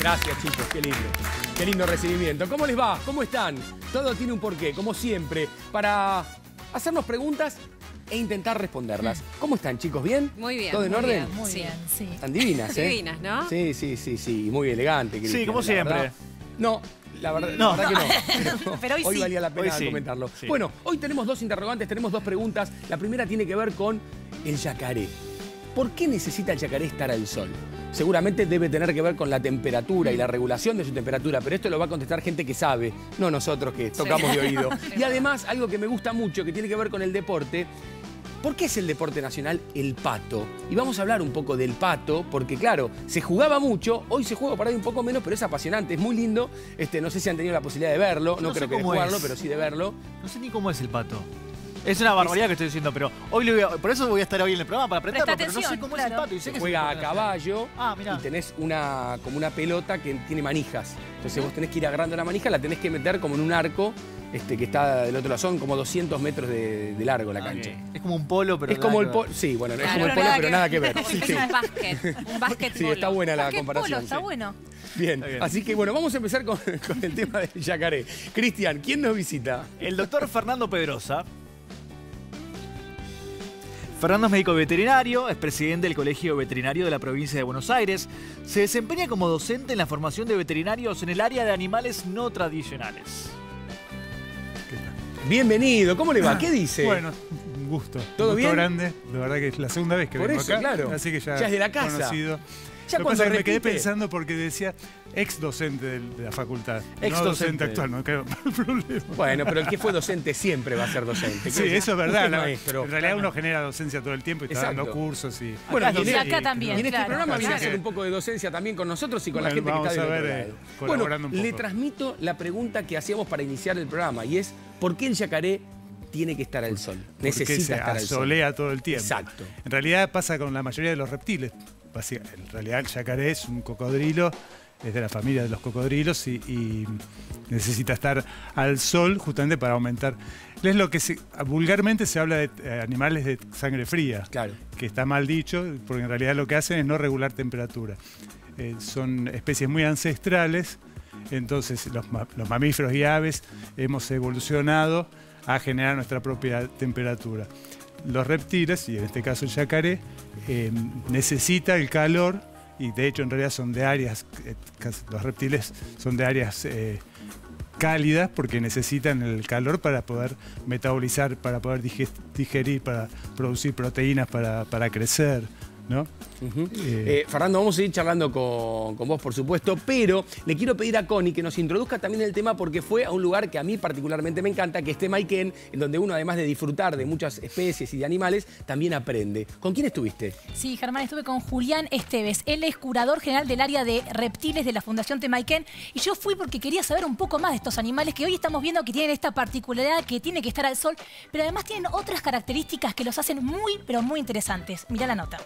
Gracias, chicos, qué lindo. Qué lindo recibimiento. ¿Cómo les va? ¿Cómo están? Todo tiene un porqué, como siempre, para hacernos preguntas e intentar responderlas. ¿Cómo están, chicos? ¿Bien? Muy bien. ¿Todo en orden? Bien, muy bien, sí. Están divinas, ¿eh? Divinas, ¿no? Sí. Muy elegante, Cristian. Sí, como siempre. No, la verdad que no. Pero hoy sí. Valía la pena Hoy sí. comentarlo. Sí. Bueno, hoy tenemos dos interrogantes, tenemos dos preguntas. La primera tiene que ver con el yacaré. ¿Por qué necesita el yacaré estar al sol? Seguramente debe tener que ver con la temperatura y la regulación de su temperatura, pero esto lo va a contestar gente que sabe, no nosotros que tocamos de oído. Y además, algo que me gusta mucho, que tiene que ver con el deporte. ¿Por qué es el deporte nacional el pato? Y vamos a hablar un poco del pato, porque claro, se jugaba mucho, hoy se juega por ahí un poco menos, pero es apasionante, es muy lindo. No sé si han tenido la posibilidad de verlo, no creo que de jugarlo, pero sí de verlo. No sé ni cómo es el pato. Es una barbaridad que estoy diciendo, pero hoy por eso voy a estar hoy en el programa, para aprenderlo, pero no sé cómo es el pato. Y sé que Juega a caballo mirá. y tenés como una pelota que tiene manijas. Entonces vos tenés que ir agarrando la manija, la tenés que meter como en un arco que está del otro lado. Son como 200 metros de largo la cancha. Okay. Es como un polo, pero... Es como el polo, sí, bueno, es como el polo, pero nada que ver. Como que es un básquet, un básquet Sí, está buena la comparación. Está bueno. Bien, Está bien. así que bueno, vamos a empezar con el tema del yacaré. Cristian, ¿quién nos visita? El doctor Fernando Pedrosa. Fernando es médico veterinario, es presidente del Colegio Veterinario de la provincia de Buenos Aires. Se desempeña como docente en la formación de veterinarios en el área de animales no tradicionales. Bienvenido, ¿cómo le va? ¿Qué dice? Bueno, un gusto. ¿Todo un gusto bien? grande. La verdad que es la segunda vez que Por vengo eso, acá. claro. Así que ya Ya es de la casa. conocido. Ya Lo que cuando pasa es que me quedé repite- pensando porque decía ex docente de la facultad. Ex no docente. docente actual, no creo el problema. Bueno, pero el que fue docente siempre va a ser docente. Sí, eso es verdad. Usted, ¿no? maestro. En realidad uno genera docencia todo el tiempo y está Exacto. dando cursos y... Bueno, Acá y en, acá también, y en este claro. programa viene a Así hacer que- un poco de docencia también con nosotros y con la Bueno, gente que vamos está del a otro ver, lado. colaborando Bueno, un le poco. transmito la pregunta que hacíamos para iniciar el programa y es ¿por qué el yacaré tiene que estar al sol? porque se Necesita estar al sol. asolea todo el tiempo. Exacto. En realidad pasa con la mayoría de los reptiles. En realidad el yacaré es un cocodrilo, es de la familia de los cocodrilos y necesita estar al sol justamente para aumentar. Es lo que vulgarmente se habla de animales de sangre fría, Claro. que está mal dicho, porque en realidad lo que hacen es no regular temperatura. Son especies muy ancestrales, entonces los mamíferos y aves hemos evolucionado a generar nuestra propia temperatura. Los reptiles, y en este caso el yacaré, necesita el calor, y de hecho en realidad son de áreas, los reptiles son de áreas cálidas porque necesitan el calor para poder metabolizar, para poder digerir, para producir proteínas para crecer, ¿no? Fernando, vamos a seguir charlando con vos, por supuesto, pero le quiero pedir a Connie que nos introduzca también el tema porque fue a un lugar que a mí particularmente me encanta, que es Temayquén, en donde uno, además de disfrutar de muchas especies y de animales, también aprende. ¿Con quién estuviste? Sí, Germán, estuve con Julián Esteves. Él es curador general del área de reptiles de la Fundación Temayquén. Y yo fui porque quería saber un poco más de estos animales que hoy estamos viendo que tienen esta particularidad que tiene que estar al sol, pero además tienen otras características que los hacen muy, pero muy interesantes. Mirá la nota.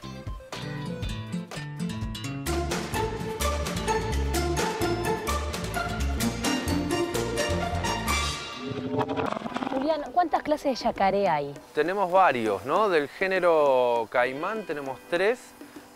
Julián, ¿cuántas clases de yacaré hay? Tenemos varios, ¿no? Del género caimán tenemos 3,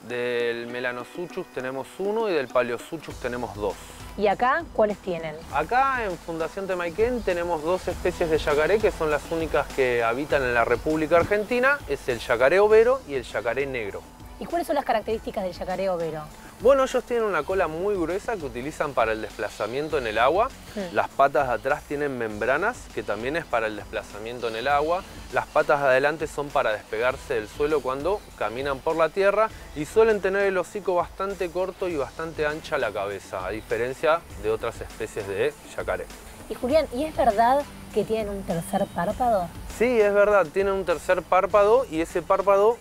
del Melanosuchus tenemos 1 y del Paleosuchus tenemos 2. ¿Y acá cuáles tienen? Acá en Fundación Temayquén tenemos 2 especies de yacaré que son las únicas que habitan en la República Argentina, es el yacaré overo y el yacaré negro. ¿Y cuáles son las características del yacaré overo? Bueno, ellos tienen una cola muy gruesa que utilizan para el desplazamiento en el agua. Las patas de atrás tienen membranas, que también es para el desplazamiento en el agua. Las patas de adelante son para despegarse del suelo cuando caminan por la tierra y suelen tener el hocico bastante corto y bastante ancha la cabeza, a diferencia de otras especies de yacaré. Y Julián, ¿y es verdad que tienen un tercer párpado? Sí, es verdad, tienen un tercer párpado y ese párpado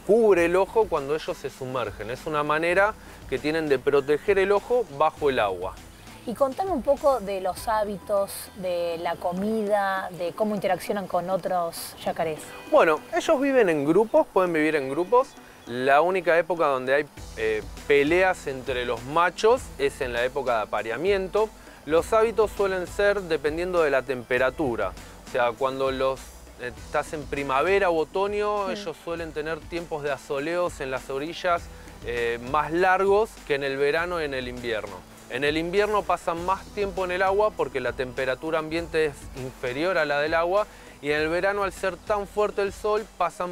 cubre el ojo cuando ellos se sumergen. Es una manera que tienen de proteger el ojo bajo el agua. Y contame un poco de los hábitos, de la comida, de cómo interaccionan con otros yacarés. Bueno, ellos viven en grupos, pueden vivir en grupos. La única época donde hay peleas entre los machos es en la época de apareamiento. Los hábitos suelen ser dependiendo de la temperatura. O sea, cuando estás en primavera u otoño, ellos suelen tener tiempos de asoleos en las orillas más largos que en el verano y en el invierno. En el invierno pasan más tiempo en el agua porque la temperatura ambiente es inferior a la del agua, y en el verano, al ser tan fuerte el sol, pasan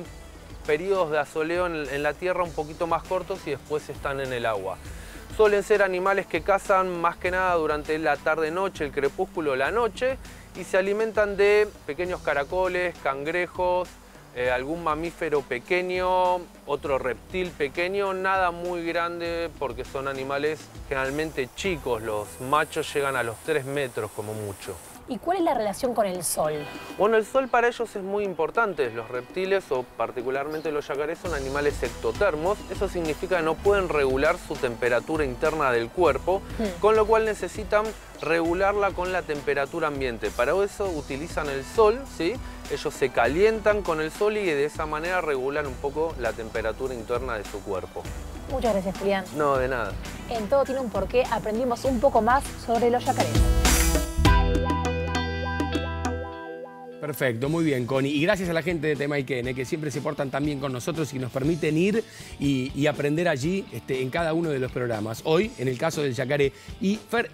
periodos de asoleo en la tierra un poquito más cortos y después están en el agua. Suelen ser animales que cazan más que nada durante la tarde-noche, el crepúsculo, la noche, y se alimentan de pequeños caracoles, cangrejos, algún mamífero pequeño, otro reptil pequeño, nada muy grande porque son animales generalmente chicos. Los machos llegan a los 3 metros como mucho. ¿Y cuál es la relación con el sol? Bueno, el sol para ellos es muy importante. Los reptiles, o particularmente los yacarés, son animales ectotermos. Eso significa que no pueden regular su temperatura interna del cuerpo, con lo cual necesitan regularla con la temperatura ambiente. Para eso utilizan el sol, ¿sí? Ellos se calientan con el sol y de esa manera regulan un poco la temperatura interna de su cuerpo. Muchas gracias, Julián. No, de nada. En Todo Tiene un Porqué aprendimos un poco más sobre los yacarés. Perfecto, muy bien, Connie. Y gracias a la gente de Temaiken, que siempre se portan tan bien con nosotros y nos permiten ir y aprender allí en cada uno de los programas. Hoy, en el caso del yacaré. Y Fer,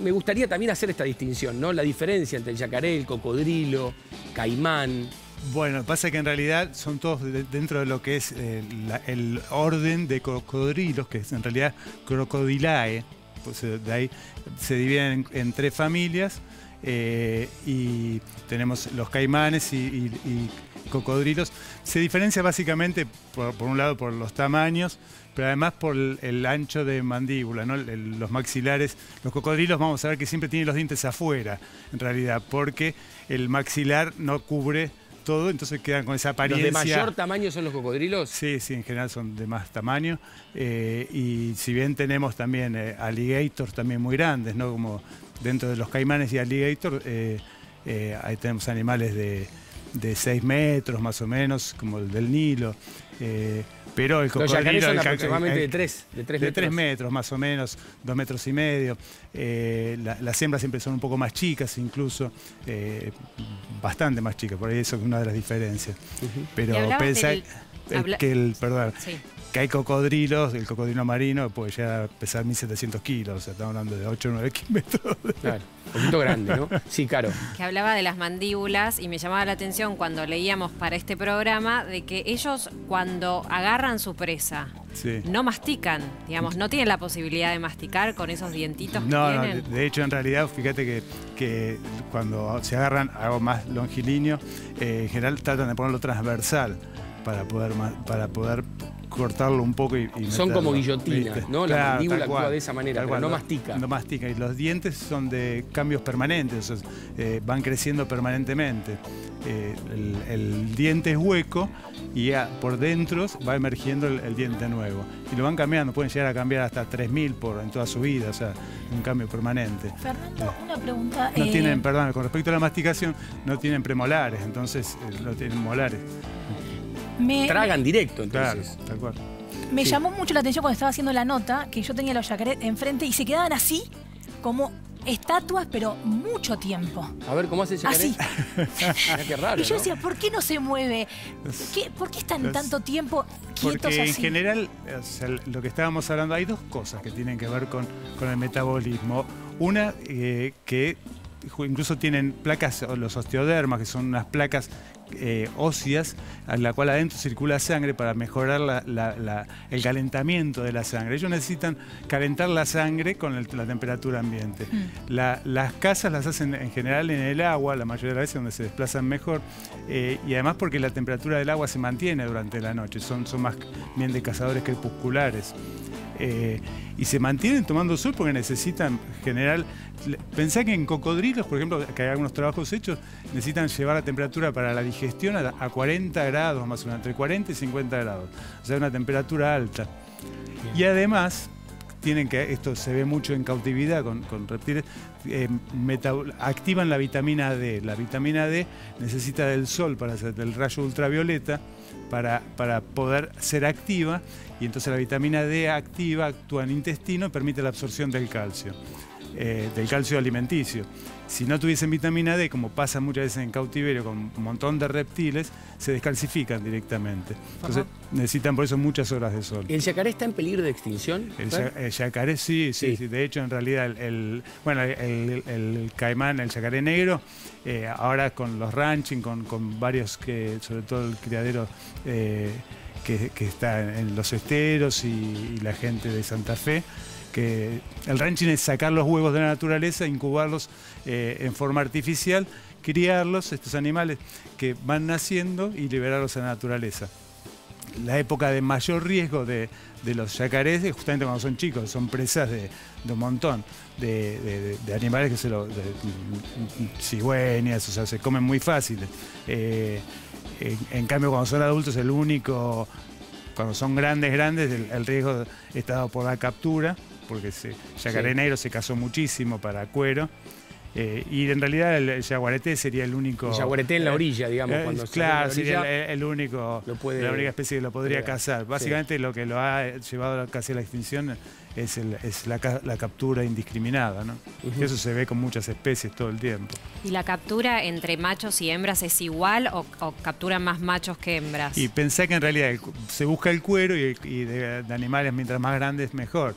me gustaría también hacer esta distinción, ¿no? La diferencia entre el yacaré, el cocodrilo, caimán. Bueno, pasa que en realidad son todos dentro de lo que es el orden de cocodrilos, que es en realidad Crocodilae. Pues de ahí se dividen en 3 familias. Y tenemos los caimanes y cocodrilos. Se diferencia básicamente, por un lado, por los tamaños, pero además por el ancho de mandíbula, ¿no? Los maxilares. Los cocodrilos, vamos a ver que siempre tienen los dientes afuera, en realidad, porque el maxilar no cubre todo, entonces quedan con esa apariencia. ¿Los de mayor tamaño son los cocodrilos? Sí, sí, en general son de más tamaño. Y si bien tenemos también alligators también muy grandes, ¿no? Como dentro de los caimanes y alligator, ahí tenemos animales de 6 metros más o menos, como el del Nilo. Pero el cocodrilo... Los yacarés son aproximadamente de 3 metros. De 3 metros más o menos, 2,5 metros. Las hembras siempre son un poco más chicas incluso, bastante más chicas, por ahí eso es una de las diferencias. Pero pensá que hay cocodrilos, el cocodrilo marino puede llegar a pesar 1.700 kilos, o sea, estamos hablando de 8 o 9 metros. Claro, un poquito grande, ¿no? Sí, claro. Que hablaba de las mandíbulas y me llamaba la atención cuando leíamos para este programa de que ellos cuando agarran su presa no mastican, digamos, no tienen la posibilidad de masticar con esos dientitos que tienen. No, de hecho en realidad fíjate que cuando se agarran algo más longilíneo, en general tratan de ponerlo transversal para poder cortarlo un poco y son meterlo, como guillotinas, ¿viste? ¿no? La mandíbula actúa de esa manera, pero no mastica. No mastica. Y los dientes son de cambios permanentes, o sea, van creciendo permanentemente. El diente es hueco y por dentro va emergiendo el diente nuevo. Y lo van cambiando, pueden llegar a cambiar hasta 3.000 en toda su vida, o sea, un cambio permanente. Fernando, una pregunta. No tienen, perdón, con respecto a la masticación, no tienen premolares, entonces no tienen molares. Tragan directo, entonces. Claro, tal cual. Me llamó mucho la atención cuando estaba haciendo la nota que yo tenía los yacarés enfrente y se quedaban así, como estatuas, pero mucho tiempo. A ver, ¿cómo hace el yacaré? Así. Qué raro, y yo ¿no? decía, ¿por qué no se mueve? ¿Por qué están tanto tiempo quietos porque así? en general, o sea, lo que estábamos hablando, hay 2 cosas que tienen que ver con el metabolismo. Una, que incluso tienen placas, los osteodermas, que son unas placas óseas, a la cual adentro circula sangre para mejorar el calentamiento de la sangre. Ellos necesitan calentar la sangre con la temperatura ambiente. Las casas las hacen en general en el agua, la mayoría de las veces donde se desplazan mejor, y además porque la temperatura del agua se mantiene durante la noche, son más bien de cazadores crepusculares. Y se mantienen tomando sol porque necesitan generar. Pensá que en cocodrilos, por ejemplo, que hay algunos trabajos hechos, necesitan llevar la temperatura para la digestión a 40 grados más o menos, entre 40 y 50 grados. O sea, una temperatura alta. Y además, esto se ve mucho en cautividad con reptiles, activan la vitamina D. La vitamina D necesita del sol, del rayo ultravioleta, para poder ser activa, y entonces la vitamina D activa, actúa en el intestino y permite la absorción del calcio. del calcio alimenticio. Si no tuviesen vitamina D, como pasa muchas veces en cautiverio con un montón de reptiles, se descalcifican directamente. Entonces necesitan por eso muchas horas de sol. ¿El yacaré está en peligro de extinción? El yacaré sí. De hecho, en realidad, el caimán, el yacaré negro, ahora con los ranching, con varios, sobre todo el criadero que está en los esteros y la gente de Santa Fe, que el ranching es sacar los huevos de la naturaleza, incubarlos en forma artificial, criarlos, estos animales que van naciendo, y liberarlos a la naturaleza. La época de mayor riesgo de los yacarés es justamente cuando son chicos, son presas de un montón de animales que cigüeñas, o sea, se comen muy fáciles. En cambio, cuando son adultos, cuando son grandes, el riesgo está dado por la captura, porque yacaré negro se cazó muchísimo para cuero. Y en realidad el yaguareté sería el único... El yaguareté en la orilla, digamos. Claro, sería la única especie que lo podría cazar. Básicamente lo que lo ha llevado casi a la extinción es la captura indiscriminada, ¿no? Eso se ve con muchas especies todo el tiempo. ¿Y la captura entre machos y hembras es igual o capturan más machos que hembras? Y pensé que en realidad se busca el cuero y de animales mientras más grandes mejor.